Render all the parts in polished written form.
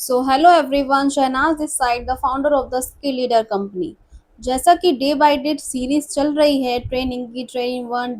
So hello everyone, Shahnaz this side, the founder of the skill leader company. जैसा कि day by day series चल रही है training की, training one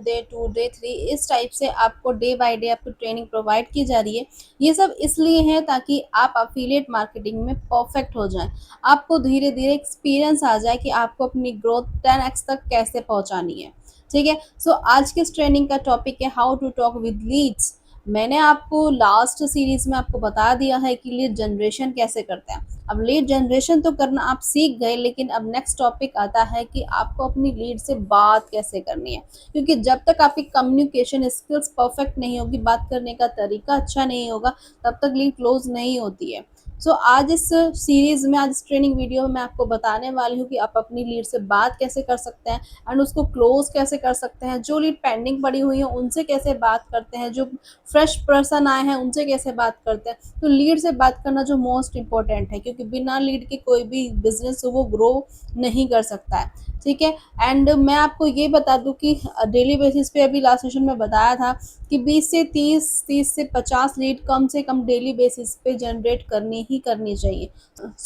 day two day three, इस type से आपको डे बाय डे आपको ट्रेनिंग प्रोवाइड की जा रही है। ये सब इसलिए है ताकि आप अफिलिएट मार्केटिंग में परफेक्ट हो जाएं। आपको धीरे धीरे एक्सपीरियंस आ जाए कि आपको अपनी ग्रोथ 10x तक कैसे पहुंचानी है। ठीक है। सो आज के इस ट्रेनिंग का टॉपिक है how to talk with leads. मैंने आपको लास्ट सीरीज में आपको बता दिया है कि लीड जनरेशन कैसे करते हैं। अब लीड जनरेशन तो करना आप सीख गए, लेकिन अब नेक्स्ट टॉपिक आता है कि आपको अपनी लीड से बात कैसे करनी है। क्योंकि जब तक आपकी कम्युनिकेशन स्किल्स परफेक्ट नहीं होगी, बात करने का तरीका अच्छा नहीं होगा, तब तक लीड क्लोज नहीं होती है। आज इस सीरीज में, आज इस ट्रेनिंग वीडियो में मैं आपको बताने वाली हूँ कि आप अपनी लीड से बात कैसे कर सकते हैं एंड उसको क्लोज कैसे कर सकते हैं। जो लीड पेंडिंग पड़ी हुई है उनसे कैसे बात करते हैं, जो फ्रेश पर्सन आए हैं उनसे कैसे बात करते हैं। तो लीड से बात करना जो मोस्ट इम्पोर्टेंट है, क्योंकि बिना लीड के कोई भी बिजनेस हो वो ग्रो नहीं कर सकता है। ठीक है। एंड मैं आपको ये बता दूं कि डेली बेसिस पे, अभी लास्ट सेशन में बताया था कि 20 से 30 से 50 लीड कम से कम डेली बेसिस पे जनरेट करनी ही करनी चाहिए।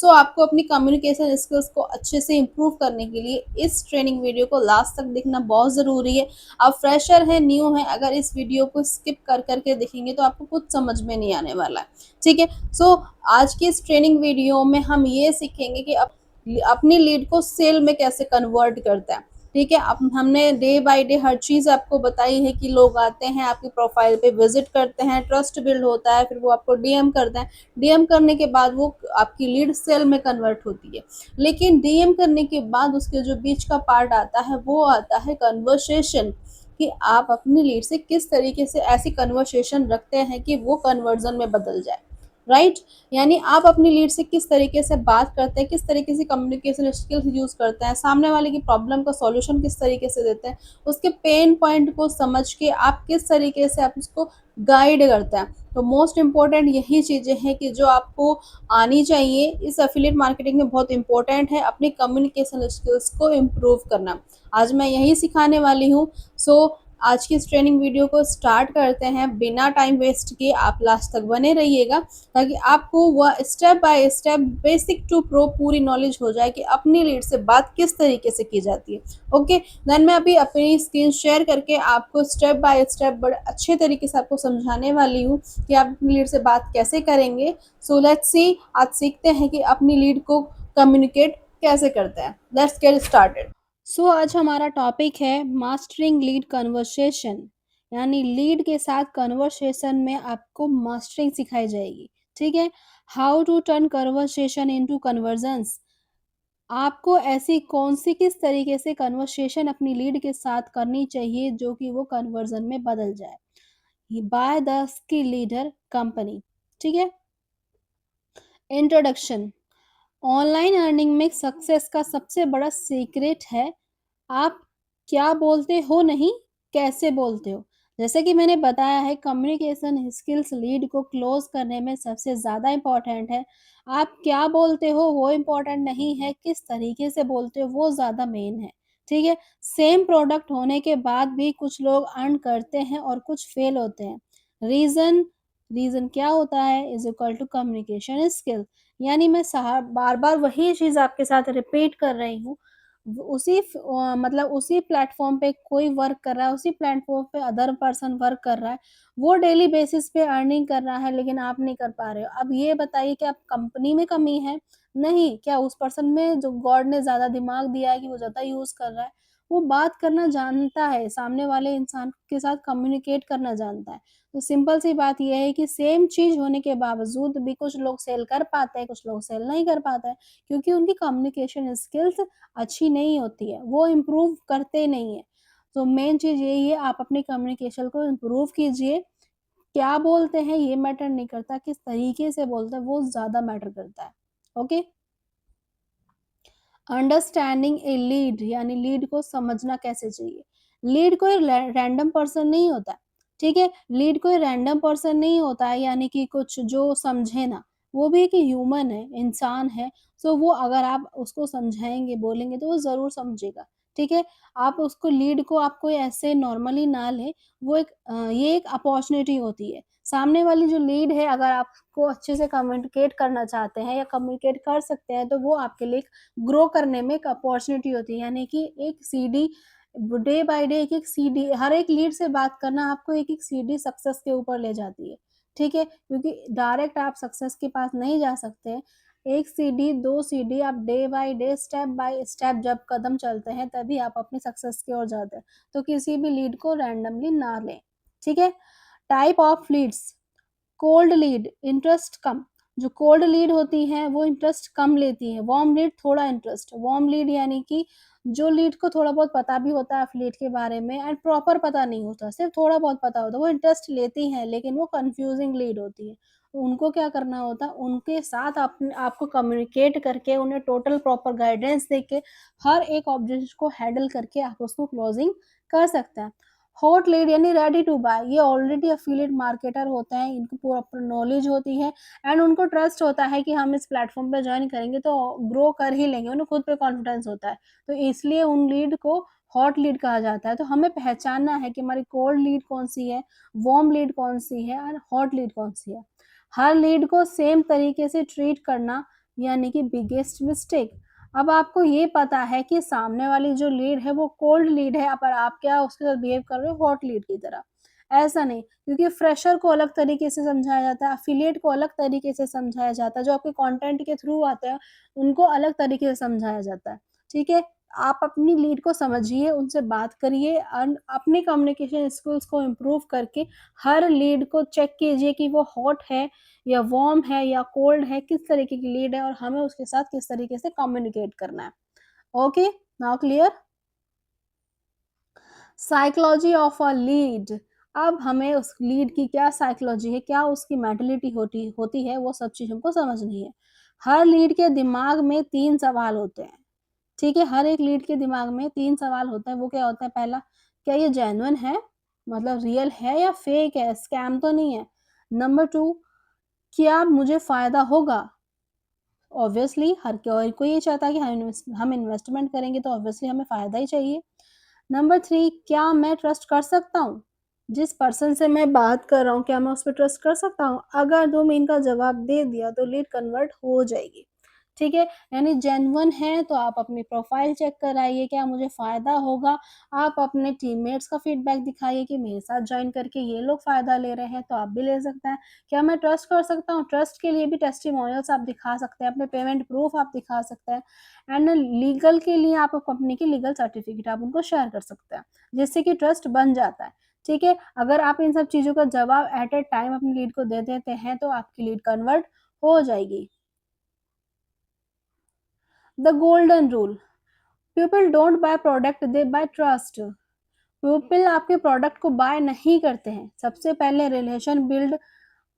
आपको अपनी कम्युनिकेशन स्किल्स को अच्छे से इम्प्रूव करने के लिए इस ट्रेनिंग वीडियो को लास्ट तक देखना बहुत ज़रूरी है। आप फ्रेशर है, न्यू है, अगर इस वीडियो को स्किप कर करके देखेंगे तो आपको कुछ समझ में नहीं आने वाला है। ठीक है। आज की इस ट्रेनिंग वीडियो में हम ये सीखेंगे कि अपनी लीड को सेल में कैसे कन्वर्ट करते हैं। ठीक है। अब हमने डे बाय डे हर चीज़ आपको बताई है कि लोग आते हैं, आपकी प्रोफाइल पे विजिट करते हैं, ट्रस्ट बिल्ड होता है, फिर वो आपको डीएम करते हैं। डीएम करने के बाद वो आपकी लीड सेल में कन्वर्ट होती है। लेकिन डीएम करने के बाद उसके जो बीच का पार्ट आता है वो आता है कन्वर्सेशन, कि आप अपनी लीड से किस तरीके से ऐसी कन्वर्सेशन रखते हैं कि वो कन्वर्जन में बदल जाए। राइट। यानी आप अपनी लीड से किस तरीके से बात करते हैं, किस तरीके से कम्युनिकेशन स्किल्स यूज करते हैं, सामने वाले की प्रॉब्लम का सॉल्यूशन किस तरीके से देते हैं, उसके पेन पॉइंट को समझ के आप किस तरीके से आप उसको गाइड करते हैं। तो मोस्ट इम्पॉर्टेंट यही चीज़ें हैं कि जो आपको आनी चाहिए। इस एफिलिएट मार्केटिंग में बहुत इंपॉर्टेंट है अपनी कम्युनिकेशन स्किल्स को इम्प्रूव करना। आज मैं यही सिखाने वाली हूँ। सो आज की इस ट्रेनिंग वीडियो को स्टार्ट करते हैं। बिना टाइम वेस्ट किए आप लास्ट तक बने रहिएगा, ताकि आपको वह step by step, basic to pro पूरी नॉलेज हो जाए कि अपनी लीड से बात किस तरीके से की जाती है। ओके। देन मैं अभी अपनी स्क्रीन शेयर करके आपको स्टेप बाय स्टेप बड़े अच्छे तरीके से आपको समझाने वाली हूँ कि आप अपनी लीड से बात कैसे करेंगे। लेट्स सी, आज सीखते हैं कि अपनी लीड को कम्युनिकेट कैसे करते हैं। Let's get started. आज हमारा टॉपिक है मास्टरिंग लीड कन्वर्सेशन। यानी लीड के साथ कन्वर्सेशन में आपको मास्टरिंग सिखाई जाएगी। ठीक है। How to turn conversation into conversions. आपको ऐसी कौन सी, किस तरीके से कन्वर्सेशन अपनी लीड के साथ करनी चाहिए जो कि वो कन्वर्जन में बदल जाए। By the skill leader company. ठीक है। इंट्रोडक्शन। ऑनलाइन अर्निंग में सक्सेस का सबसे बड़ा सीक्रेट है आप क्या बोलते हो, नहीं कैसे बोलते हो। जैसे कि मैंने बताया है, कम्युनिकेशन स्किल्स लीड को क्लोज करने में सबसे ज़्यादा इम्पॉर्टेंट है। आप क्या बोलते हो वो इम्पॉर्टेंट नहीं है, किस तरीके से बोलते हो वो ज़्यादा मेन है। ठीक है। सेम प्रोडक्ट होने के बाद भी कुछ लोग अर्न करते हैं और कुछ फेल होते हैं। रीज़न, रीज़न क्या होता है is equal to communication skill. यानी मैं बार बार वही चीज़ आपके साथ रिपीट कर रही हूँ। मतलब उसी प्लेटफॉर्म पे कोई वर्क कर रहा है, उसी प्लेटफॉर्म पे अदर पर्सन वर्क कर रहा है, वो डेली बेसिस पे अर्निंग कर रहा है, लेकिन आप नहीं कर पा रहे हो। अब ये बताइए कि आप कंपनी में कमी है, नहीं, क्या उस पर्सन में जो गॉड ने ज़्यादा दिमाग दिया है कि वो ज़्यादा यूज़ कर रहा है, वो बात करना जानता है, सामने वाले इंसान के साथ कम्युनिकेट करना जानता है। तो सिंपल सी बात ये है कि सेम चीज़ होने के बावजूद भी कुछ लोग सेल कर पाते हैं, कुछ लोग सेल नहीं कर पाते हैं, क्योंकि उनकी कम्युनिकेशन स्किल्स अच्छी नहीं होती है, वो इम्प्रूव करते नहीं हैं। तो मेन चीज़ यही है, आप अपनी कम्युनिकेशन को इम्प्रूव कीजिए। क्या बोलते हैं ये मैटर नहीं करता, किस तरीके से बोलते हैं वो ज़्यादा मैटर करता है। ओके। अंडरस्टैंडिंग ए लीड, यानी लीड को समझना कैसे चाहिए। लीड कोई रैंडम पर्सन नहीं होता है। ठीक है। लीड कोई रैंडम पर्सन नहीं होता है, यानी कि कुछ जो समझे ना, वो भी एक ह्यूमन है, इंसान है। वो अगर आप उसको समझाएंगे, बोलेंगे तो वो ज़रूर समझेगा। ठीक है। आप उसको, लीड को आप कोई ऐसे नॉर्मली ना लें। ये एक अपॉर्चुनिटी होती है। सामने वाली जो लीड है, अगर आपको अच्छे से कम्युनिकेट करना चाहते हैं या कम्युनिकेट कर सकते हैं, तो वो आपके लिए ग्रो करने में एक अपॉर्चुनिटी होती है। यानी कि एक सीढ़ी, डे बाय डे एक-एक सीढ़ी, हर एक लीड से बात करना आपको एक-एक सीढ़ी सक्सेस के ऊपर ले जाती है, ठीक है? क्योंकि डायरेक्ट आप सक्सेस के पास नहीं जा सकते। 1 सीढ़ी, 2 सीढ़ी, आप day by day, step by step जब कदम चलते हैं, तभी आप अपनी सक्सेस की ओर जाते हैं। तो किसी भी लीड को रैंडमली ना लें, ठीक है? Type of leads, cold lead, interest कम। जो कोल्ड लीड होती हैं वो इंटरेस्ट कम लेती हैं। वार्म लीड थोड़ा इंटरेस्ट। वार्म लीड यानी कि जो लीड को थोड़ा बहुत पता भी होता है एफिलिएट के बारे में एंड प्रॉपर पता नहीं होता, सिर्फ थोड़ा बहुत पता होता है, वो इंटरेस्ट लेती हैं, लेकिन वो कंफ्यूजिंग लीड होती है। उनको क्या करना होता है, उनके साथ आपको कम्युनिकेट करके, उन्हें टोटल प्रॉपर गाइडेंस देके, हर एक ऑब्जेक्ट को हैंडल करके आप उसको क्लोजिंग कर सकते हैं। हॉट लीड यानी रेडी टू बाय, ये ऑलरेडी एफिलिएट मार्केटर होते हैं, इनको प्रॉपर नॉलेज होती है एंड उनको ट्रस्ट होता है कि हम इस प्लेटफॉर्म पे ज्वाइन करेंगे तो ग्रो कर ही लेंगे, उन्हें खुद पे कॉन्फिडेंस होता है, तो इसलिए उन लीड को हॉट लीड कहा जाता है। तो हमें पहचानना है कि हमारी कोल्ड लीड कौन सी है, वार्म लीड कौन सी है और हॉट लीड कौन सी है। हर लीड को सेम तरीके से ट्रीट करना यानी कि बिगेस्ट मिस्टेक। अब आपको ये पता है कि सामने वाली जो लीड है वो कोल्ड लीड है, पर आप क्या उसके साथ बिहेव कर रहे हो हॉट लीड की तरह। ऐसा नहीं, क्योंकि फ्रेशर को अलग तरीके से समझाया जाता है, एफिलिएट को अलग तरीके से समझाया जाता है, जो आपके कंटेंट के थ्रू आते हैं उनको अलग तरीके से समझाया जाता है, ठीक है? आप अपनी लीड को समझिए, उनसे बात करिए और अपनी कम्युनिकेशन स्किल्स को इम्प्रूव करके हर लीड को चेक कीजिए कि वो हॉट है या वार्म है या कोल्ड है, किस तरीके की लीड है और हमें उसके साथ किस तरीके से कम्युनिकेट करना है। Okay, now clear? Psychology of a lead. अब हमें उस लीड की क्या साइकोलॉजी है, क्या उसकी मेंटालिटी होती होती है, वो सब चीज़ हमको समझनी है। हर लीड के दिमाग में 3 सवाल होते हैं, ठीक है? हर एक लीड के दिमाग में 3 सवाल होते हैं, वो क्या होता है? पहला, क्या ये जेन्युइन है? मतलब रियल है या फेक है, स्कैम तो नहीं है? नंबर 2, क्या मुझे फ़ायदा होगा? ऑब्वियसली हर कोई ये चाहता है कि हम इन्वेस्टमेंट करेंगे तो ऑब्वियसली हमें फ़ायदा ही चाहिए। नंबर 3, क्या मैं ट्रस्ट कर सकता हूँ? जिस पर्सन से मैं बात कर रहा हूँ, क्या मैं उस पे ट्रस्ट कर सकता हूँ? अगर 2 में इनका जवाब दे दिया तो लीड कन्वर्ट हो जाएगी, ठीक है? यानी जेन्युइन है तो आप अपनी प्रोफाइल चेक कराइए, क्या मुझे फ़ायदा होगा? आप अपने टीममेट्स का फीडबैक दिखाइए कि मेरे साथ जॉइन करके ये लोग फ़ायदा ले रहे हैं, तो आप भी ले सकते हैं। क्या मैं ट्रस्ट कर सकता हूँ? ट्रस्ट के लिए भी टेस्टिमोनियल्स आप दिखा सकते हैं, अपने पेमेंट प्रूफ आप दिखा सकते हैं एंड लीगल के लिए आप कंपनी की लीगल सर्टिफिकेट आप उनको शेयर कर सकते हैं, जिससे कि ट्रस्ट बन जाता है, ठीक है? अगर आप इन सब चीज़ों का जवाब एट अ टाइम अपनी लीड को दे देते हैं, तो आपकी लीड कन्वर्ट हो जाएगी। The golden rule, people don't buy product, they buy trust. People आपके प्रोडक्ट को बाय नहीं करते हैं, सबसे पहले रिलेशन बिल्ड,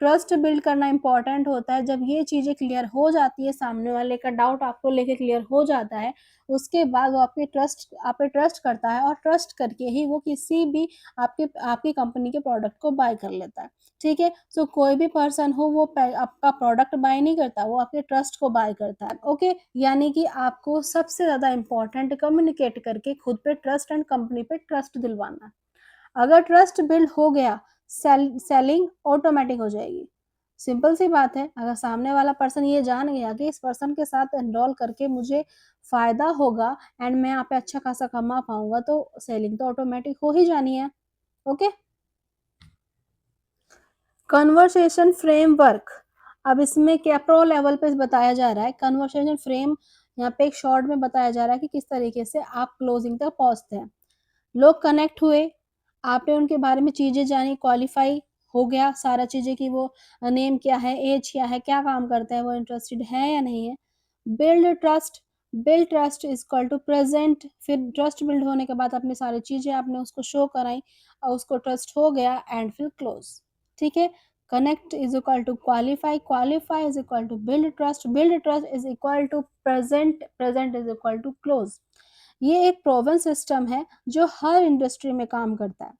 ट्रस्ट बिल्ड करना इंपॉर्टेंट होता है। जब ये चीज़ें क्लियर हो जाती है, सामने वाले का डाउट आपको लेके क्लियर हो जाता है, उसके बाद वो आप पे ट्रस्ट करता है और ट्रस्ट करके ही वो किसी भी आपके आपकी कंपनी के प्रोडक्ट को बाय कर लेता है, ठीक है? सो कोई भी पर्सन हो वो आपका प्रोडक्ट बाय नहीं करता, वो आपके ट्रस्ट को बाय करता है, ओके? यानी कि आपको सबसे ज़्यादा इम्पोर्टेंट कम्युनिकेट करके खुद पे ट्रस्ट एंड कंपनी पे ट्रस्ट दिलवाना है। अगर ट्रस्ट बिल्ड हो गया, सेलिंग ऑटोमेटिक हो जाएगी। सिंपल सी बात है, अगर सामने वाला पर्सन ये जान गया कि इस पर्सन के साथ एनरोल करके मुझे फ़ायदा होगा एंड मैं यहाँ पे अच्छा खासा कमा पाऊँगा, तो सेलिंग तो ऑटोमेटिक हो ही जानी है। ओके? कन्वर्सेशन फ्रेमवर्क, अब इसमें क्या प्रो लेवल पे बताया जा रहा है। कन्वर्सेशन फ्रेम यहाँ पे एक शॉर्ट में बताया जा रहा है कि किस तरीके से आप क्लोजिंग तक पहुँचते हैं। लोग कनेक्ट हुए, आपने उनके बारे में चीज़ें जानी, क्वालिफ़ाई हो गया सारा चीज़ें कि वो नेम क्या है, ऐज क्या है, क्या काम करते हैं, वो इंटरेस्टेड है या नहीं है। Build trust is equal to present, फिर ट्रस्ट बिल्ड होने के बाद अपनी सारी चीज़ें आपने उसको शो कराई और उसको ट्रस्ट हो गया एंड फिर क्लोज़, ठीक है? Connect is equal to qualify, qualify is equal to build trust is equal to present, present is equal to close. ये एक प्रूवन सिस्टम है जो हर इंडस्ट्री में काम करता है।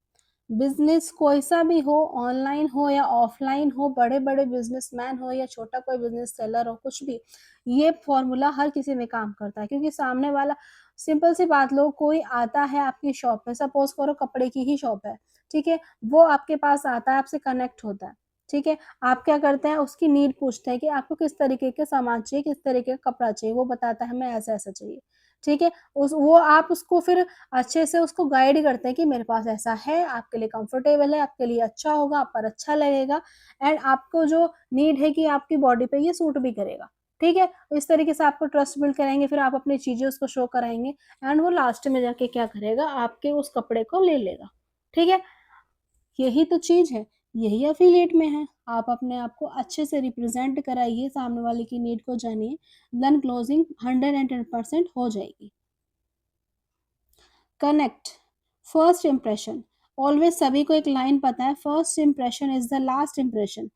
बिज़नेस कोई सा भी हो, ऑनलाइन हो या ऑफलाइन हो, बड़े-बड़े बिज़नेसमैन हो या छोटा कोई बिज़नेस सेलर हो, कुछ भी, ये फ़ॉर्मूला हर किसी में काम करता है, क्योंकि सामने वाला, सिंपल सी बात लो, कोई आता है आपकी शॉप पे, सपोज़ करो कपड़े की ही शॉप है, ठीक है? वो आपके पास आता है, आपसे कनेक्ट होता है, ठीक है? आप क्या करते हैं, उसकी नीड पूछते हैं कि आपको किस तरीके के सामान चाहिए, किस तरीके का कपड़ा चाहिए, वो बताता है हमें ऐसा-ऐसा चाहिए, ठीक है? उस वो आप उसको फिर अच्छे से उसको गाइड करते हैं कि मेरे पास ऐसा है, आपके लिए कंफर्टेबल है, आपके लिए अच्छा होगा, आप पर अच्छा लगेगा एंड आपको जो नीड है कि आपकी बॉडी पे ये सूट भी करेगा, ठीक है? तो इस तरीके से आपको ट्रस्ट बिल्ड कराएँगे, फिर आप अपनी चीज़ें उसको शो कराएँगे एंड वो लास्ट में जाके क्या करेगा, आपके उस कपड़े को ले लेगा, ठीक है? यही तो चीज़ है, यही एफ़िलिएट में है। आप अपने आप को अच्छे से रिप्रेज़ेंट कराइए, सामने वाले की नीड को जानिए, देन क्लोज़िंग 110% हो जाएगी। कनेक्ट, फर्स्ट इंप्रेशन, ऑलवेज सभी को एक लाइन पता है, first impression is the last impression.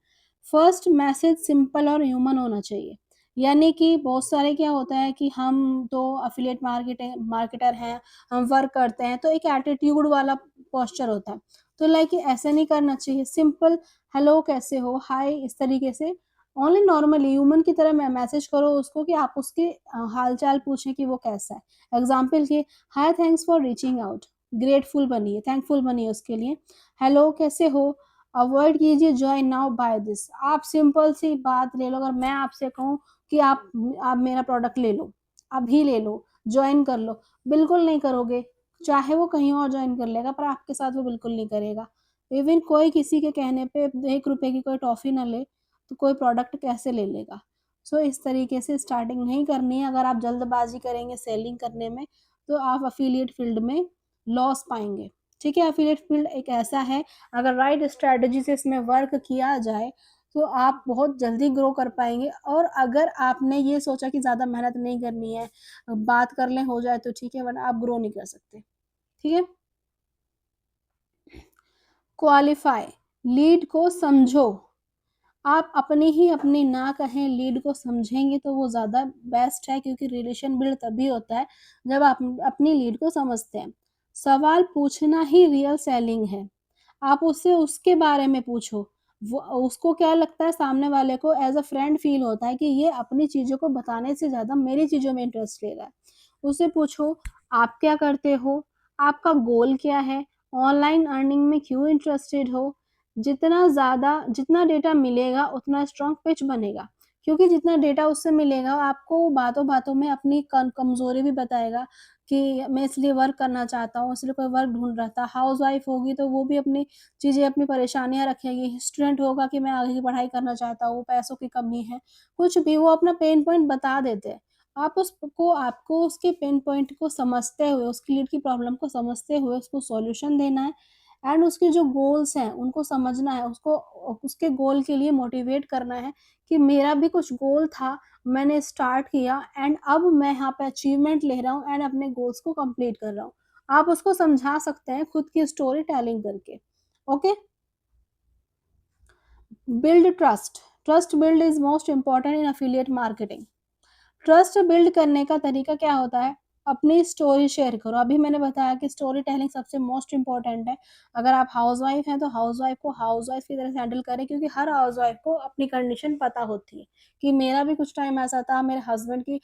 First message simple और ह्यूमन होना चाहिए, यानी कि बहुत सारे क्या होता है कि हम तो अफिलिएट मार्केटर हैं, हम वर्क करते हैं तो एक एटीट्यूड वाला पोस्चर होता है, तो लाइक ऐसे नहीं करना चाहिए, सिंपल हेलो कैसे हो, हाय, इस तरीके से ओनली नॉर्मली ह्यूमन की तरह मैसेज करो उसको कि आप उसके हाल चाल पूछें कि वो कैसा है, एग्जाम्पल के हाय thanks for reaching out, grateful बनिए, थैंकफुल बनिए उसके लिए। हेलो कैसे हो, अवॉइड कीजिए जॉइन नाउ बाय दिस। आप सिंपल सी बात ले लो, अगर मैं आपसे कहूँ कि आप मेरा प्रोडक्ट ले लो, अभी ले लो, जॉइन कर लो, बिल्कुल नहीं करोगे, चाहे वो कहीं और जॉइन कर लेगा पर आपके साथ वो बिल्कुल नहीं करेगा। इवन कोई किसी के कहने पे 1 रुपए की कोई टॉफ़ी ना ले तो कोई प्रोडक्ट कैसे ले लेगा। सो इस तरीके से स्टार्टिंग नहीं करनी है, अगर आप जल्दबाजी करेंगे सेलिंग करने में तो आप अफिलिएट फील्ड में लॉस पाएँगे, ठीक है? अफिलिएट फील्ड एक ऐसा है, अगर राइट स्ट्रैटेजी से इसमें वर्क किया जाए, तो आप बहुत जल्दी ग्रो कर पाएँगे और अगर आपने ये सोचा कि ज़्यादा मेहनत नहीं करनी है, बात कर लें हो जाए तो ठीक है, वरना आप ग्रो नहीं कर सकते, ठीक है? क्वालिफ़ाई, लीड को समझो। आप अपनी ना कहें, लीड को समझेंगे तो वो ज़्यादा बेस्ट है, क्योंकि रिलेशन बिल्ड तभी होता है जब आप अपनी लीड को समझते हैं। सवाल पूछना ही रियल सेलिंग है। आप उससे उसके बारे में पूछो। वो उसको क्या लगता है, सामने वाले को एज़ अ फ्रेंड फ़ील होता है कि ये अपनी चीज़ों को बताने से ज़्यादा मेरी चीज़ों में इंटरेस्ट ले रहा है। उससे पूछो, आप क्या करते हो? आपका गोल क्या है? ऑनलाइन अर्निंग में क्यों इंटरेस्टेड हो? जितना डेटा मिलेगा उतना स्ट्रॉन्ग पिच बनेगा, क्योंकि जितना डेटा उससे मिलेगा आपको बातों-बातों में अपनी कमज़ोरी भी बताएगा कि मैं इसलिए वर्क करना चाहता हूँ, इसलिए कोई वर्क ढूँढ रहा था। हाउसवाइफ़ होगी तो वो भी अपनी चीज़ें, अपनी परेशानियाँ रखेगी। स्टूडेंट होगा कि मैं आगे की पढ़ाई करना चाहता हूँ, पैसों की कमी है, कुछ भी वो अपना पेन पॉइंट बता देते हैं। आपको उसके पेन पॉइंट को समझते हुए, उसकी लीड की प्रॉब्लम को समझते हुए उसको सॉल्यूशन देना है एंड उसके जो गोल्स हैं उनको समझना है, उसको उसके गोल के लिए मोटिवेट करना है कि मेरा भी कुछ गोल था, मैंने स्टार्ट किया एंड अब मैं यहाँ पे अचीवमेंट ले रहा हूँ एंड अपने गोल्स को कंप्लीट कर रहा हूँ। आप उसको समझा सकते हैं खुद की स्टोरी टेलिंग करके। Okay? Build trust. Trust build is most important in affiliate marketing. Trust build करने का तरीका क्या होता है? अपनी स्टोरी शेयर करो। अभी मैंने बताया कि स्टोरी टेलिंग सबसे मोस्ट इम्पोर्टेंट है। अगर आप हाउसवाइफ़ हैं, तो हाउसवाइफ़ को हाउसवाइफ़ की तरह से हैंडल करें, क्योंकि हर हाउसवाइफ़ को अपनी कंडीशन पता होती है कि मेरा भी कुछ टाइम ऐसा था, मेरे हस्बैंड की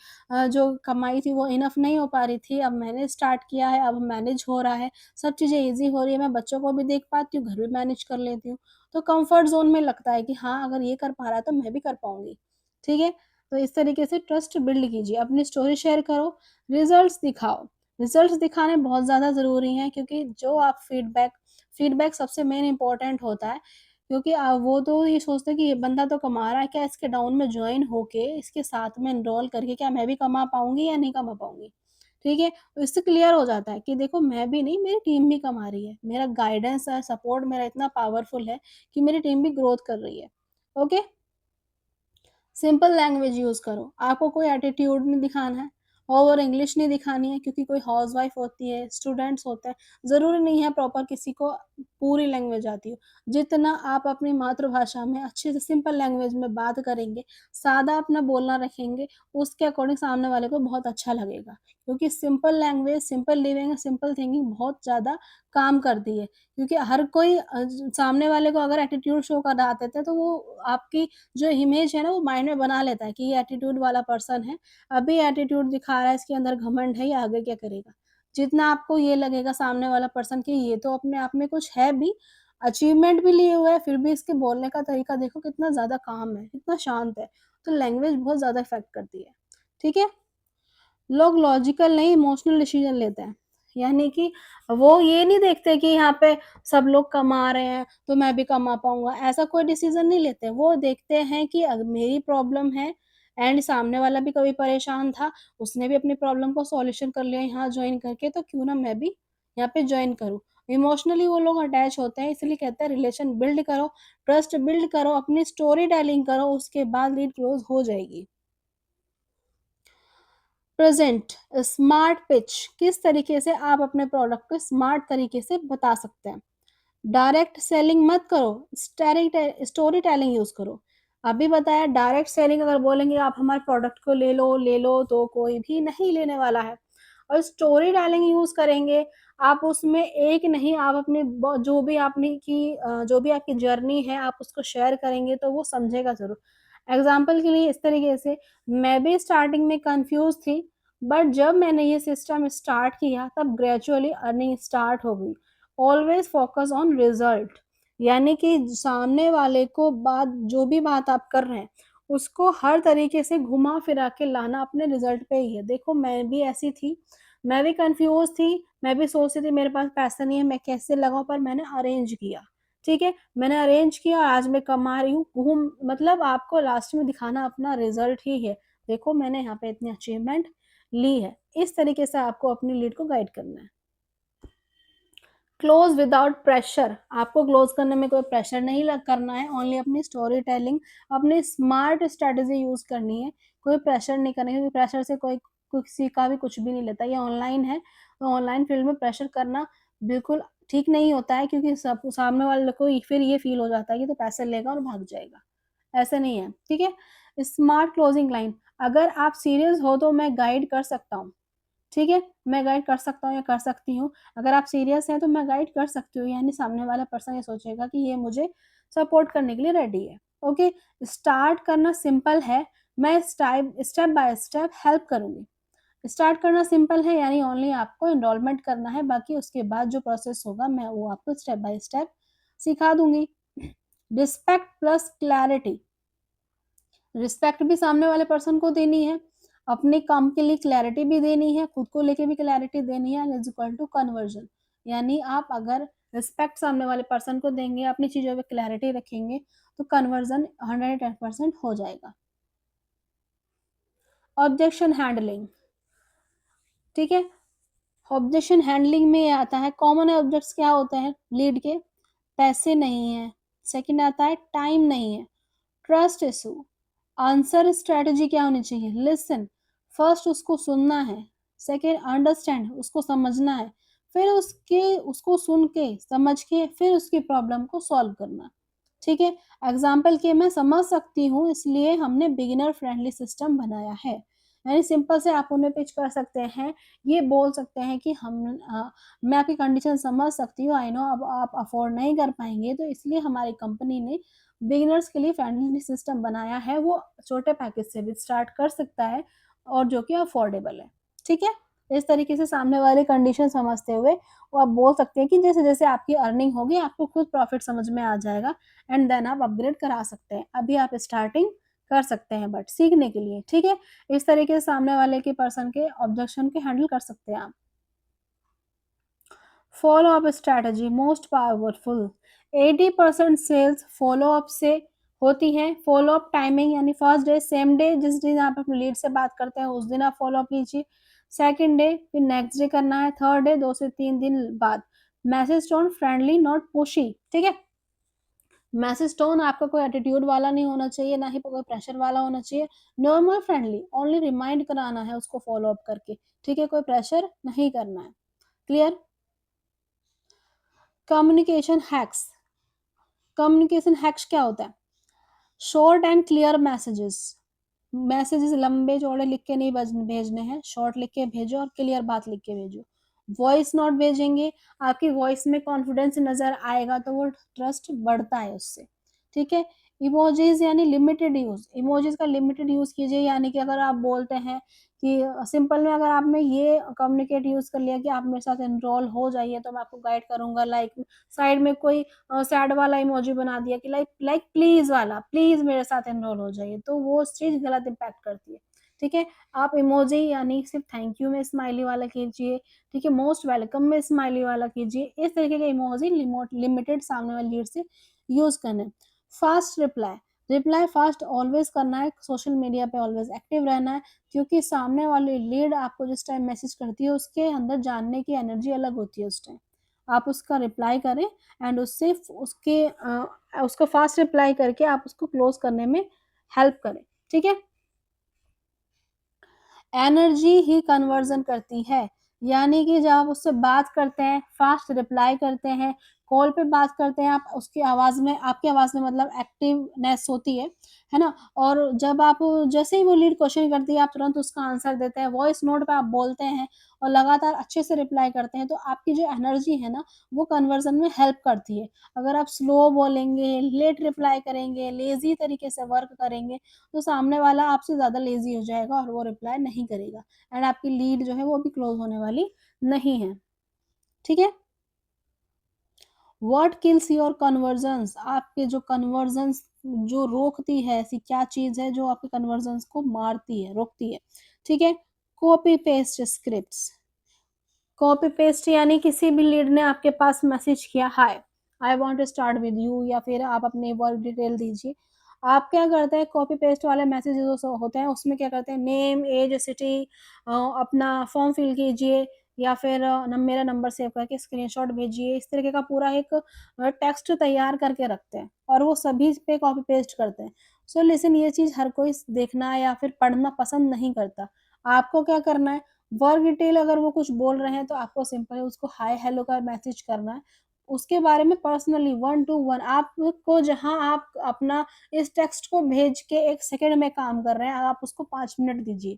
जो कमाई थी वो इनफ नहीं हो पा रही थी, अब मैंने स्टार्ट किया है, अब मैनेज हो रहा है, सब चीज़ें ईज़ी हो रही है, मैं बच्चों को भी देख पाती हूँ, घर भी मैनेज कर लेती हूँ। तो कम्फर्ट ज़ोन में लगता है कि हाँ, अगर ये कर पा रहा है तो मैं भी कर पाऊँगी। ठीक है? तो इस तरीके से ट्रस्ट बिल्ड कीजिए, अपनी स्टोरी शेयर करो, रिजल्ट्स दिखाओ। रिजल्ट्स दिखाने बहुत ज़्यादा ज़रूरी हैं, क्योंकि जो आप फीडबैक फीडबैक सबसे मेन इम्पोर्टेंट होता है, क्योंकि वो तो ये सोचते हैं कि ये बंदा तो कमा रहा है, क्या इसके डाउन में जॉइन होके इसके साथ में एनरोल करके क्या मैं भी कमा पाऊँगी या नहीं कमा पाऊँगी? ठीक है? तो इससे क्लियर हो जाता है कि देखो मैं भी नहीं, मेरी टीम भी कमा रही है। मेरा गाइडेंस और सपोर्ट मेरा इतना पावरफुल है कि मेरी टीम भी ग्रोथ कर रही है। ओके? सिंपल लैंग्वेज यूज़ करो। आपको कोई एटीट्यूड नहीं दिखाना है, ओवर इंग्लिश नहीं दिखानी है, क्योंकि कोई हाउसवाइफ़ होती है, स्टूडेंट्स होते हैं, ज़रूरी नहीं है प्रॉपर किसी को पूरी लैंग्वेज आती हो। जितना आप अपनी मातृभाषा में अच्छे से सिंपल लैंग्वेज में बात करेंगे, सादा अपना बोलना रखेंगे, उसके अकॉर्डिंग सामने वाले को बहुत अच्छा लगेगा। क्योंकि simple language, simple living, simple thinking बहुत ज़्यादा काम करती है। क्योंकि हर कोई सामने वाले को अगर एटीट्यूड शो करा देते हैं, तो वो आपकी जो इमेज है ना, वो माइंड में बना लेता है कि ये एटीट्यूड वाला पर्सन है, अभी एटीट्यूड दिखा रहा है, इसके अंदर घमंड है, ये आगे क्या करेगा। जितना आपको ये लगेगा सामने वाला पर्सन कि ये तो अपने आप में कुछ है भी, अचीवमेंट भी लिए हुआ है, फिर भी इसके बोलने का तरीका देखो कितना ज़्यादा काम है, कितना शांत है। तो लैंग्वेज बहुत ज़्यादा इफ़ेक्ट करती है, ठीक है? लोग लॉजिकल नहीं इमोशनल डिसीजन लेते हैं, यानी कि वो ये नहीं देखते कि यहाँ पे सब लोग कमा रहे हैं तो मैं भी कमा पाऊंगा, ऐसा कोई डिसीजन नहीं लेते। वो देखते हैं कि अगर मेरी प्रॉब्लम है एंड सामने वाला भी कभी परेशान था, उसने भी अपनी प्रॉब्लम को सॉल्यूशन कर लिया यहाँ ज्वाइन करके, तो क्यों ना मैं भी यहाँ पे ज्वाइन करूँ। इमोशनली वो लोग अटैच होते हैं, इसलिए कहते हैं रिलेशन बिल्ड करो, ट्रस्ट बिल्ड करो, अपनी स्टोरी टेलिंग करो, उसके बाद लीड क्लोज हो जाएगी। प्रेजेंट स्मार्ट पिच, किस तरीके से आप अपने प्रोडक्ट को स्मार्ट तरीके से बता सकते हैं। डायरेक्ट सेलिंग मत करो, स्टोरी टेलिंग यूज करो। अभी बताया डायरेक्ट सेलिंग अगर बोलेंगे आप हमारे प्रोडक्ट को ले लो तो कोई भी नहीं लेने वाला है। और स्टोरी टेलिंग यूज करेंगे आप, उसमें एक नहीं आप अपने जो भी आपने की जो भी आपकी जर्नी है आप उसको शेयर करेंगे तो वो समझेगा जरूर। एग्जाम्पल के लिए इस तरीके से, मैं भी स्टार्टिंग में कंफ्यूज थी, बट जब मैंने ये सिस्टम स्टार्ट किया तब ग्रेजुअली अर्निंग स्टार्ट हो गई। ऑलवेज फोकस ऑन रिजल्ट, यानी कि सामने वाले को बात, जो भी बात आप कर रहे हैं उसको हर तरीके से घुमा फिरा के लाना अपने रिजल्ट पे ही है। देखो मैं भी ऐसी थी, मैं भी कंफ्यूज थी, मैं भी सोचती थी मेरे पास पैसा नहीं है मैं कैसे लगाऊं, पर मैंने अरेंज किया, ठीक है, मैंने अरेंज किया और आज मैं कमा रही हूँ घूम, मतलब आपको लास्ट में दिखाना अपना रिजल्ट ही है। देखो मैंने यहाँ पे इतनी अचीवमेंट ली है। इस तरीके से आपको अपनी लीड को गाइड करना है। क्लोज विदाउट प्रेशर, आपको क्लोज करने में कोई प्रेशर नहीं लग करना है, ओनली अपनी स्टोरी टेलिंग, अपनी स्मार्ट स्ट्रेटेजी यूज करनी है, कोई प्रेशर नहीं करना है, क्योंकि प्रेशर से कोई किसी का भी कुछ भी नहीं लेता। ये ऑनलाइन है तो ऑनलाइन फील्ड में प्रेशर करना बिल्कुल ठीक नहीं होता है, क्योंकि सब सामने वाले को फिर ये फील हो जाता है कि तो पैसे लेगा और भाग जाएगा, ऐसे नहीं है, ठीक है। स्मार्ट क्लोजिंग लाइन, अगर आप सीरियस हो तो मैं गाइड कर सकता हूँ, ठीक है, मैं गाइड कर सकता हूँ या कर सकती हूँ। अगर आप सीरियस हैं तो मैं गाइड कर सकती हूँ, यानी सामने वाला पर्सन ये सोचेगा कि ये मुझे सपोर्ट करने के लिए रेडी है। ओके, स्टार्ट करना सिंपल है, मैं स्टेप बाय स्टेप हेल्प करूंगी। स्टार्ट करना सिंपल है यानी ओनली आपको एनरोलमेंट करना है, बाकी उसके बाद जो प्रोसेस होगा मैं वो आपको स्टेप बाय स्टेप सिखा दूंगी। रिस्पेक्ट प्लस क्लैरिटी, रिस्पेक्ट भी सामने वाले पर्सन को देनी है, अपने काम के लिए क्लैरिटी भी देनी है, खुद को लेके भी क्लैरिटी देनी है, इज इक्वल टू कन्वर्जन। यानी आप अगर रिस्पेक्ट सामने वाले पर्सन को देंगे, अपनी चीजों पे क्लैरिटी रखेंगे, तो कन्वर्जन 110% हो जाएगा। ऑब्जेक्शन हैंडलिंग, ठीक है, ऑब्जेक्शन हैंडलिंग में ये आता है, कॉमन ऑब्जेक्ट्स क्या होते हैं लीड के, पैसे नहीं है, सेकंड आता है टाइम नहीं है, ट्रस्ट इशू, आंसर स्ट्रेटजी क्या होनी चाहिए, लिसन, फर्स्ट उसको सुनना है, सेकंड अंडरस्टैंड उसको समझना है, फिर उसको सुन के समझ के फिर उसकी प्रॉब्लम को सॉल्व करना, ठीक है। एग्जाम्पल के मैं समझ सकती हूँ इसलिए हमने बिगिनर फ्रेंडली सिस्टम बनाया है, यानी सिंपल से आप उन्हें पिच कर सकते हैं, ये बोल सकते हैं कि मैं आपकी कंडीशन समझ सकती हूँ, आई नो अब आप अफोर्ड नहीं कर पाएंगे, तो इसलिए हमारी कंपनी ने बिगिनर्स के लिए फ्रेंडली सिस्टम बनाया है, वो छोटे पैकेज से भी स्टार्ट कर सकता है और जो कि अफोर्डेबल है, ठीक है। इस तरीके से सामने वाली कंडीशन समझते हुए वो आप बोल सकते हैं कि जैसे जैसे आपकी अर्निंग होगी आपको खुद प्रॉफिट समझ में आ जाएगा, एंड देन आप अपग्रेड करा सकते हैं, अभी आप स्टार्टिंग कर सकते हैं बट सीखने के लिए, ठीक है। इस तरीके से सामने वाले के पर्सन के ऑब्जेक्शन के हैंडल कर सकते हैं आप। Follow up strategy most powerful, 80% sales follow up से होती है। फॉलो अप टाइमिंग यानी फर्स्ट डे सेम डे, जिस दिन आप अपने लीड से बात करते हैं उस दिन आप फॉलो अप लीजिए, सेकंड डे फिर नेक्स्ट डे करना है, थर्ड डे 2 से 3 दिन बाद। Message tone friendly not pushy, ठीक है, मैसेज टोन आपका कोई एटीट्यूड वाला नहीं होना चाहिए, ना ही कोई प्रेशर वाला होना चाहिए, नॉर्मल फ्रेंडली, ओनली रिमाइंड कराना है उसको फॉलो अप करके, ठीक है, कोई प्रेशर नहीं करना है। Clear. Communication hacks, communication hacks क्या होता है, short and clear messages, messages लंबे चौड़े लिख के नहीं भेजने हैं, शॉर्ट लिख के भेजो और क्लियर बात लिख के भेजो। वॉइस नोट भेजेंगे, आपकी वॉइस में कॉन्फिडेंस नजर आएगा तो वो ट्रस्ट बढ़ता है उससे, ठीक है। इमोजीज यानी लिमिटेड यूज, इमोजीज का लिमिटेड यूज कीजिए, यानी कि अगर आप बोलते हैं कि सिंपल में अगर आपने ये कम्युनिकेट यूज कर लिया कि आप मेरे साथ एनरोल हो जाइए तो मैं आपको गाइड करूंगा, लाइक साइड में कोई सैड वाला इमोजी बना दिया कि लाइक लाइक प्लीज वाला, प्लीज मेरे साथ एनरोल हो जाइए, तो वो चीज गलत इम्पैक्ट करती है। ठीक है, आप इमोजी यानी सिर्फ थैंक यू में स्माइली वाला कीजिए, ठीक है, मोस्ट वेलकम में स्माइली वाला कीजिए, इस तरीके के इमोजी लिमिटेड सामने वाली लीड से यूज करना है। Fast reply, reply fast always करना है, सोशल मीडिया पे ऑलवेज एक्टिव रहना है, क्योंकि सामने वाली लीड आपको जिस टाइम मैसेज करती है उसके अंदर जानने की एनर्जी अलग होती है उस टाइम। आप उसका रिप्लाई करें एंड उससे उसको फास्ट रिप्लाई करके आप उसको क्लोज करने में हेल्प करें। ठीक है, एनर्जी ही कन्वर्जन करती है, यानी कि जब आप उससे बात करते हैं, फास्ट रिप्लाई करते हैं, कॉल पे बात करते हैं, आप उसकी आवाज़ में, आपकी आवाज़ में मतलब एक्टिवनेस होती है ना? और जब आप, जैसे ही वो लीड क्वेश्चन करती है, आप तुरंत उसका आंसर देते हैं, वॉइस नोट पे आप बोलते हैं और लगातार अच्छे से रिप्लाई करते हैं, तो आपकी जो एनर्जी है ना, वो कन्वर्जन में हेल्प करती है। अगर आप स्लो बोलेंगे, लेट रिप्लाई करेंगे, लेज़ी तरीके से वर्क करेंगे, तो सामने वाला आपसे ज़्यादा लेज़ी हो जाएगा और वो रिप्लाई नहीं करेगा एंड आपकी लीड जो है वो भी क्लोज़ होने वाली नहीं है। ठीक है? व्हाट किल्स योर कन्वर्जन्स, आपके जो कन्वर्जन्स जो रोकती है, ऐसी क्या चीज़ है जो आपके कन्वर्जन्स को मारती है, रोकती है? ठीक है? Copy paste scripts, copy paste यानी किसी भी लीड ने आपके पास मैसेज किया, hi I want to start with you, या फिर आप अपनी वर्क डिटेल दीजिए। आप क्या करते हैं, कॉपी पेस्ट वाले मैसेजेस जो होते हैं उसमें क्या करते हैं, नेम, एज, सिटी, अपना फॉर्म फिल कीजिए, या फिर मेरा नंबर सेव करके स्क्रीनशॉट भेजिए, इस तरीके का पूरा एक टेक्स्ट तैयार करके रखते हैं और वो सभी पे कॉपी पेस्ट करते हैं। सो लिसन, ये चीज़ हर कोई देखना या फिर पढ़ना पसंद नहीं करता। आपको क्या करना है, वर्क डिटेल अगर वो कुछ बोल रहे हैं तो आपको सिंपल उसको हाय हेलो का मैसेज करना है। उसके बारे में पर्सनली 1 टू 1 आपको, जहाँ आप अपना इस टेक्स्ट को भेज के 1 सेकंड में काम कर रहे हैं, आप उसको 5 मिनट दीजिए।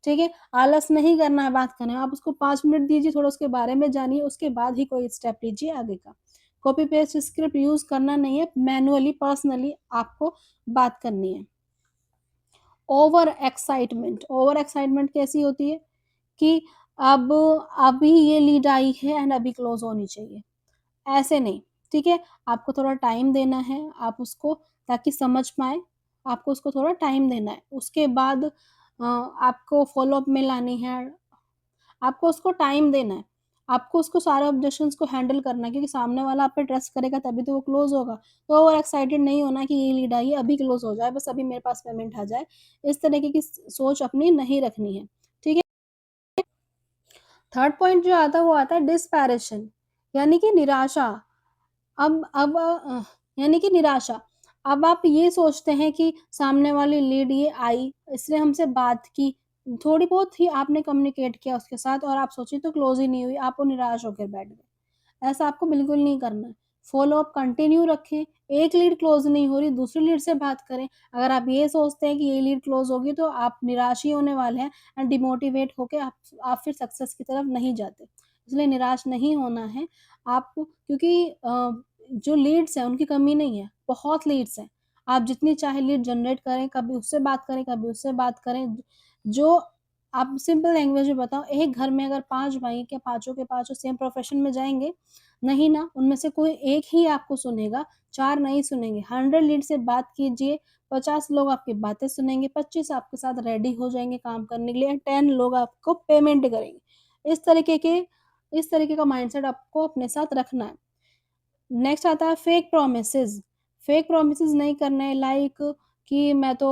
ठीक है? आलस नहीं करना है बात करने में, आप उसको 5 मिनट दीजिए, थोड़ा उसके बारे में जानिए, उसके बाद ही कोई स्टेप लीजिए आगे का। कॉपी पेस्ट स्क्रिप्ट यूज़ करना नहीं है, मैनुअली पर्सनली आपको बात करनी है। ओवर एक्साइटमेंट कैसी होती है कि अब अभी ये लीड आई है एंड अभी क्लोज होनी चाहिए, ऐसे नहीं। ठीक है, आपको थोड़ा टाइम देना है, आप उसको, ताकि समझ पाए, आपको उसको थोड़ा टाइम देना है, उसके बाद आपको फॉलोअप में लानी है, आपको उसको टाइम देना है, आपको उसको सारे ऑब्जेक्शंस को हैंडल करना है, क्योंकि सामने वाला आप पे ट्रस्ट करेगा तभी तो वो क्लोज होगा। तो ओवर एक्साइटेड नहीं होना कि ये लीड आई है अभी क्लोज हो जाए, बस अभी मेरे पास पेमेंट आ जाए, इस तरीके की सोच अपनी नहीं रखनी है। ठीक है, थर्ड पॉइंट जो आता है वो आता है डिस्पैरेशन, यानी कि निराशा। अब यानी कि निराशा। अब आप ये सोचते हैं कि सामने वाली लीड ये आई, इसने हमसे बात की, थोड़ी बहुत ही आपने कम्युनिकेट किया उसके साथ और आप सोचिए तो क्लोज़ ही नहीं हुई, आप वो निराश होकर बैठ गए। ऐसा आपको बिल्कुल नहीं करना है। फ़ॉलो-अप कंटिन्यू रखें, एक लीड क्लोज़ नहीं हो रही, दूसरी लीड से बात करें। अगर आप ये सोचते हैं कि ये लीड क्लोज़ होगी तो आप निराश ही होने वाले हैं एंड डिमोटिवेट होके आप फिर सक्सेस की तरफ नहीं जाते। इसलिए निराश नहीं होना है आपको, क्योंकि जो लीड्स हैं उनकी कमी नहीं है, बहुत लीड्स हैं। आप जितनी चाहे लीड जनरेट करें, कभी उससे बात करें, कभी उससे बात करें। जो आप सिंपल लैंग्वेज में बताओ, एक घर में अगर 5 भाई हैं, क्या पाँचों के पाँचों सेम प्रोफ़ेशन में जाएँगे? नहीं ना, उनमें से कोई एक ही आपको सुनेगा, 4 नहीं सुनेंगे। 100 लीड से बात कीजिए, 50 लोग आपकी बातें सुनेंगे, 25 आपके साथ रेडी हो जाएँगे काम करने के लिए, 10 लोग आपको पेमेंट करेंगे। इस तरीके का माइंडसेट आपको अपने साथ रखना है। नेक्स्ट आता है फेक प्रोमिसेस। फेक प्रोमिसेस नहीं करना है, लाइक कि मैं तो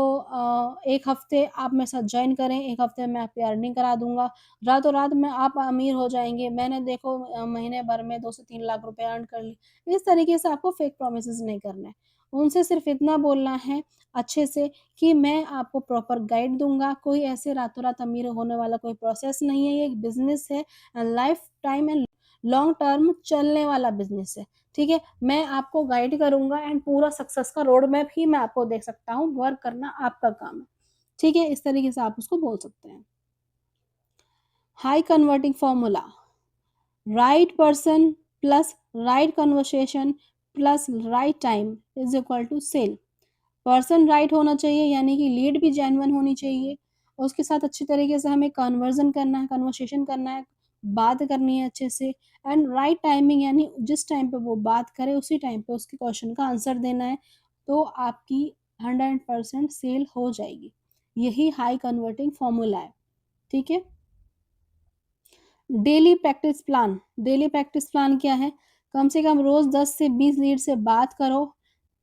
1 हफ्ते आप मेरे साथ जॉइन करें, 1 हफ्ते में आपकी अर्निंग करा दूँगा, रातों-रात में आप अमीर हो जाएँगे, मैंने देखो महीने भर में 2 से 3 लाख रुपए अर्न कर लिए। इस तरीके से आपको फेक प्रोमिसेस नहीं करना है। उनसे सिर्फ़ इतना बोलना है अच्छे से कि मैं आपको प्रॉपर गाइड दूँगा, कोई ऐसे रातों-रात अमीर होने वाला कोई प्रोसेस नहीं है, ये एक बिज़नेस है and life time and long term चलने वाला बिज़नेस है। ठीक है? मैं आपको गाइड करूँगा एंड पूरा सक्सेस का रोड मैप ही मैं आपको दे सकता हूँ, वर्क करना आपका काम है। ठीक है? इस तरीके से आप उसको बोल सकते हैं। High converting formula, right person plus right conversation plus right time is equal to sale. Person right होना चाहिए, यानी कि लीड भी जेन्युइन होनी चाहिए। और उसके साथ अच्छी तरीके से हमें कन्वर्जन करना है, कन्वर्सेशन करना है, बात करनी है अच्छे से। एंड राइट टाइमिंग, यानी जिस टाइम पे वो बात करे उसी टाइम पे उसके क्वेश्चन का आंसर देना है, तो आपकी 100% सेल हो जाएगी। यही हाई कन्वर्टिंग फॉर्मूला है, ठीक है। Daily practice plan, daily practice plan क्या है? कम से कम रोज 10 से 20 लीड से बात करो।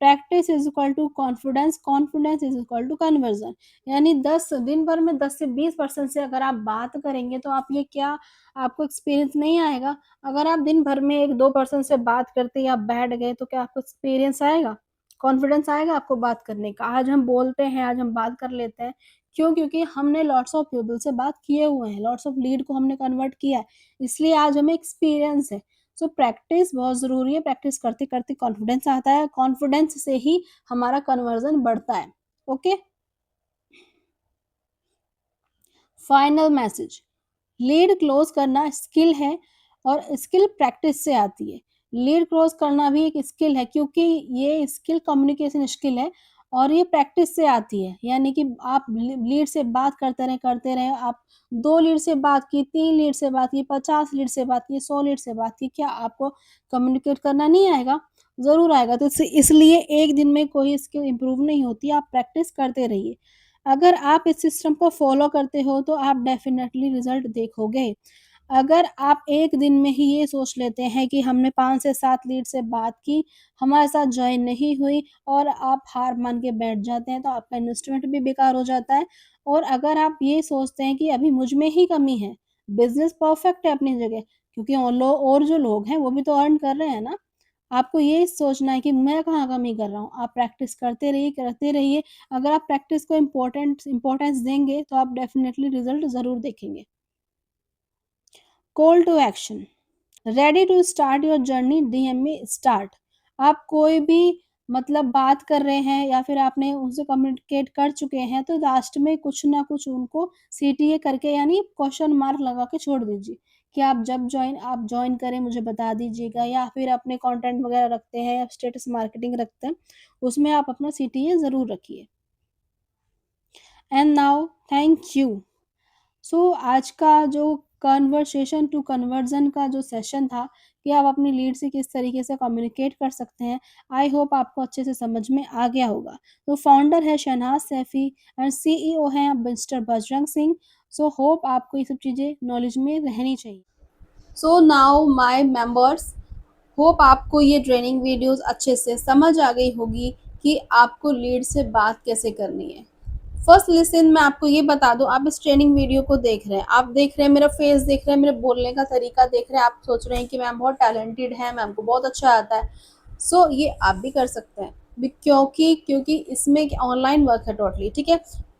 Practice is equal to confidence, confidence is equal to conversion. यानी 10 दिन भर में 10 से 20% से अगर आप बात करेंगे तो आप ये क्या, आपको एक्सपीरियंस नहीं आएगा? अगर आप दिन भर में 1-2% से बात करते या बैठ गए तो क्या आपको एक्सपीरियंस आएगा? कॉन्फिडेंस आएगा आपको बात करने का? आज हम बोलते हैं, आज हम बात कर लेते हैं, क्यों? क्योंकि हमने लॉट्स ऑफ पीपल से बात किए हुए हैं, लॉट्स ऑफ लीड को हमने कन्वर्ट किया है, इसलिए आज हमें एक्सपीरियंस है। सो प्रैक्टिस बहुत ज़रूरी है, प्रैक्टिस करते-करते कॉन्फिडेंस आता है, कॉन्फिडेंस से ही हमारा कन्वर्जन बढ़ता है। Okay? Final message, lead close करना स्किल है और स्किल प्रैक्टिस से आती है। लीड क्लोज करना भी एक स्किल है, क्योंकि ये स्किल कम्युनिकेशन स्किल है और ये प्रैक्टिस से आती है। यानी कि आप लीड से बात करते रहे, आप 2 लीड से बात की, 3 लीड से बात की, 50 लीड से बात की, 100 लीड से बात की, क्या आपको कम्युनिकेट करना नहीं आएगा? ज़रूर आएगा। तो इसलिए एक दिन में कोई स्किल इम्प्रूव नहीं होती, आप प्रैक्टिस करते रहिए। अगर आप इस सिस्टम को फ़ॉलो करते हो तो आप डेफ़िनेटली रिज़ल्ट देखोगे। अगर आप एक दिन में ही ये सोच लेते हैं कि हमने 5 से 7 लीड से बात की, हमारे साथ जॉइन नहीं हुई और आप हार मान के बैठ जाते हैं, तो आपका इन्वेस्टमेंट भी बेकार हो जाता है। और अगर आप ये सोचते हैं कि अभी मुझ में ही कमी है, बिज़नेस परफ़ेक्ट है अपनी जगह, क्योंकि और जो लोग हैं वो भी तो अर्न कर रहे हैं ना। आपको ये सोचना है कि मैं कहाँ कमी कर रहा हूँ। आप प्रैक्टिस करते रहिए, करते रहिए। अगर आप प्रैक्टिस को इम्पोर्टेंस देंगे, तो आप डेफ़िनेटली रिज़ल्ट ज़रूर देखेंगे। Call to action, ready to start your journey, DM में स्टार्ट। आप कोई भी मतलब बात कर रहे हैं या फिर आपने उनसे कम्युनिकेट कर चुके हैं, तो लास्ट में कुछ ना कुछ उनको सीटीए करके, यानी क्वेश्चन मार्क लगा के छोड़ दीजिए कि आप जॉइन करें मुझे बता दीजिएगा, या फिर अपने कंटेंट वगैरह रखते हैं या स्टेटस मार्केटिंग रखते हैं, उसमें आप अपना सीटीए ज़रूर रखिए। And now thank you. So आज का जो कन्वर्सेशन टू कन्वर्जन का जो सेशन था कि आप अपनी लीड से किस तरीके से कम्युनिकेट कर सकते हैं, आई होप आपको अच्छे से समझ में आ गया होगा। तो फाउंडर है शहनाज सैफी एंड सीईओ हैं mister Bajrang Singh. So hope आपको ये सब चीज़ें नॉलेज में रहनी चाहिए। So now my members, hope आपको ये ट्रेनिंग वीडियोस अच्छे से समझ आ गई होगी कि आपको लीड से बात कैसे करनी है। फर्स्ट लिसन मैं आपको ये बता दूँ, आप इस ट्रेनिंग वीडियो को देख रहे हैं, आप देख रहे हैं मेरा फेस, देख रहे हैं मेरे बोलने का तरीका देख रहे हैं, आप सोच रहे हैं कि मैम बहुत टैलेंटेड है, मैम को बहुत अच्छा आता है। सो ये आप भी कर सकते हैं, क्योंकि क्योंकि इसमें ऑनलाइन वर्क है टोटली, ठीक है।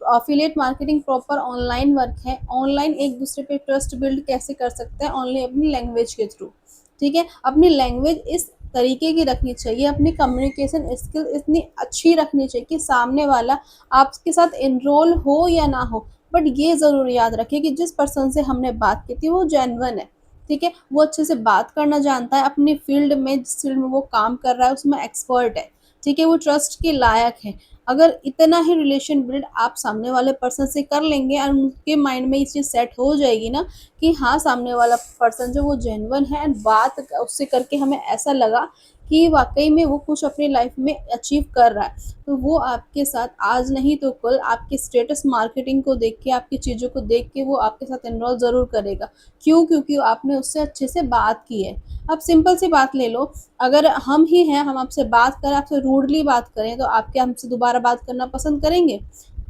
Affiliate marketing proper online work है। ऑनलाइन एक दूसरे पे ट्रस्ट बिल्ड कैसे कर सकते हैं? ओनली अपनी लैंग्वेज के थ्रू, ठीक है। अपनी लैंग्वेज इस तरीके की रखनी चाहिए, अपनी कम्युनिकेशन स्किल इतनी अच्छी रखनी चाहिए कि सामने वाला आपके साथ एनरोल हो या ना हो, बट ये ज़रूर याद रखें कि जिस पर्सन से हमने बात की थी वो जेन्युइन है, ठीक है। वो अच्छे से बात करना जानता है, अपनी फील्ड में जिस फील्ड में वो काम कर रहा है उसमें एक्सपर्ट है, ठीक है। वो ट्रस्ट के लायक है। अगर इतना ही रिलेशन बिल्ड आप सामने वाले पर्सन से कर लेंगे और उनके माइंड में ये चीज़ सेट हो जाएगी ना कि हाँ, सामने वाला पर्सन जो वो जेन्युइन है, एंड बात उससे करके हमें ऐसा लगा कि वाक़ई में वो कुछ अपनी लाइफ़ में अचीव कर रहा है, तो वो आपके साथ आज नहीं तो कल आपकी स्टेटस मार्केटिंग को देख के, आपकी चीज़ों को देख के वो आपके साथ एनरोल ज़रूर करेगा। क्यों? क्योंकि आपने उससे अच्छे से बात की है। अब सिंपल सी बात ले लो, अगर हम ही हैं, हम आपसे बात करें, आपसे रूडली बात करें, तो आप क्या हमसे दोबारा बात करना पसंद करेंगे?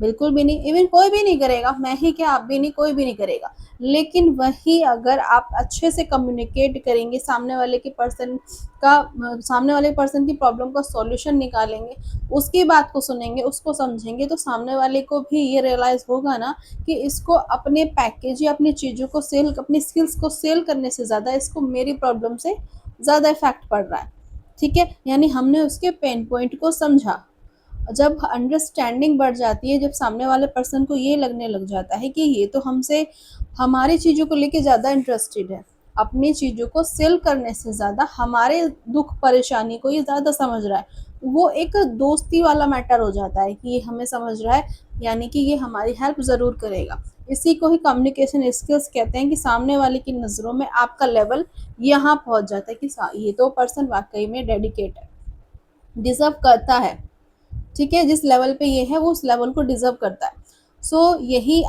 बिल्कुल भी नहीं, इवन कोई भी नहीं करेगा, मैं ही क्या, आप भी नहीं, कोई भी नहीं करेगा। लेकिन वही अगर आप अच्छे से कम्युनिकेट करेंगे, सामने वाले पर्सन की प्रॉब्लम का सॉल्यूशन निकालेंगे, उसकी बात को सुनेंगे, उसको समझेंगे, तो सामने वाले को भी ये रियलाइज़ होगा ना कि इसको अपने पैकेज या अपनी चीज़ों को सेल, अपनी स्किल्स को सेल करने से ज़्यादा इसको मेरी प्रॉब्लम से ज़्यादा इफ़ेक्ट पड़ रहा है, ठीक है। यानी हमने उसके पेन पॉइंट को समझा। जब अंडरस्टैंडिंग बढ़ जाती है, जब सामने वाले पर्सन को ये लगने लग जाता है कि ये तो हमसे हमारी चीज़ों को लेके ज़्यादा इंटरेस्टेड है, अपनी चीज़ों को सेल करने से ज़्यादा हमारे दुख परेशानी को ये ज़्यादा समझ रहा है, वो एक दोस्ती वाला मैटर हो जाता है कि ये हमें समझ रहा है, यानी कि ये हमारी हेल्प ज़रूर करेगा। इसी को ही कम्युनिकेशन स्किल्स कहते हैं कि सामने वाले की नज़रों में आपका लेवल यहाँ पहुँच जाता है कि ये तो पर्सन वाक़ई में डेडिकेट है, डिज़र्व करता है। ठीक है, जिस लेवल पे ये है वो उस लेवल को डिज़र्व करता है। सो यही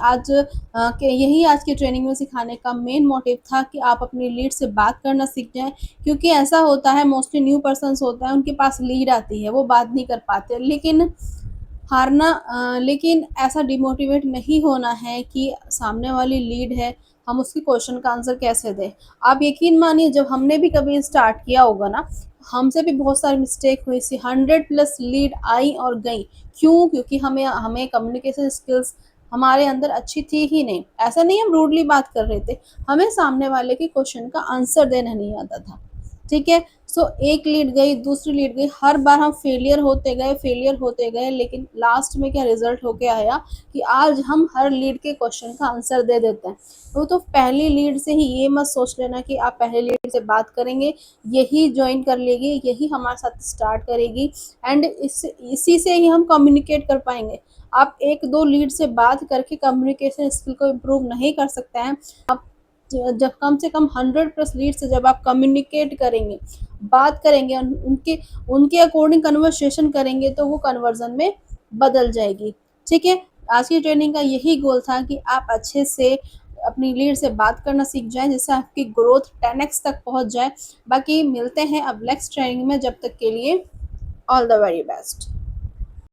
आज की ट्रेनिंग में सिखाने का मेन मोटिव था कि आप अपनी लीड से बात करना सीख जाएँ, क्योंकि ऐसा होता है मोस्टली न्यू पर्सन्स होता है, उनके पास लीड आती है, वो बात नहीं कर पाते। लेकिन ऐसा डिमोटिवेट नहीं होना है कि सामने वाली लीड है, हम उसके क्वेश्चन का आंसर कैसे दें। आप यकीन मानिए, जब हमने भी कभी स्टार्ट किया होगा ना, हमसे भी बहुत सारी मिस्टेक हुई थी, 100 प्लस लीड आई और गई। क्यों? क्योंकि हमें हमें कम्युनिकेशन स्किल्स हमारे अंदर अच्छी थी ही नहीं। ऐसा नहीं हम रूडली बात कर रहे थे, हमें सामने वाले के क्वेश्चन का आंसर देना नहीं आता था। ठीक है? सो एक लीड गई, दूसरी लीड गई, हर बार हम फेलियर होते गए, लेकिन लास्ट में क्या रिजल्ट होके आया कि आज हम हर लीड के क्वेश्चन का आंसर दे देते हैं। तो पहली लीड से ही ये मत सोच लेना कि आप पहले लीड से बात करेंगे, यही ज्वाइन कर लेगी, यही हमारे साथ स्टार्ट करेगी, एंड इसी से ही हम कम्युनिकेट कर पाएंगे। आप 1-2 लीड से बात करके कम्युनिकेशन स्किल को इम्प्रूव नहीं कर सकते हैं। आप जब कम से कम 100 प्लस लीड से जब आप कम्युनिकेट करेंगे, बात करेंगे, उनके उनके अकॉर्डिंग कन्वर्सेशन करेंगे, तो वो कन्वर्जन में बदल जाएगी। ठीक है? आज की ट्रेनिंग का यही गोल था कि आप अच्छे से अपनी लीड से बात करना सीख जाएं, जिससे आपकी ग्रोथ 10x तक पहुंच जाए। बाकी मिलते हैं अब नेक्स्ट ट्रेनिंग में, जब तक के लिए ऑल द वेरी बेस्ट।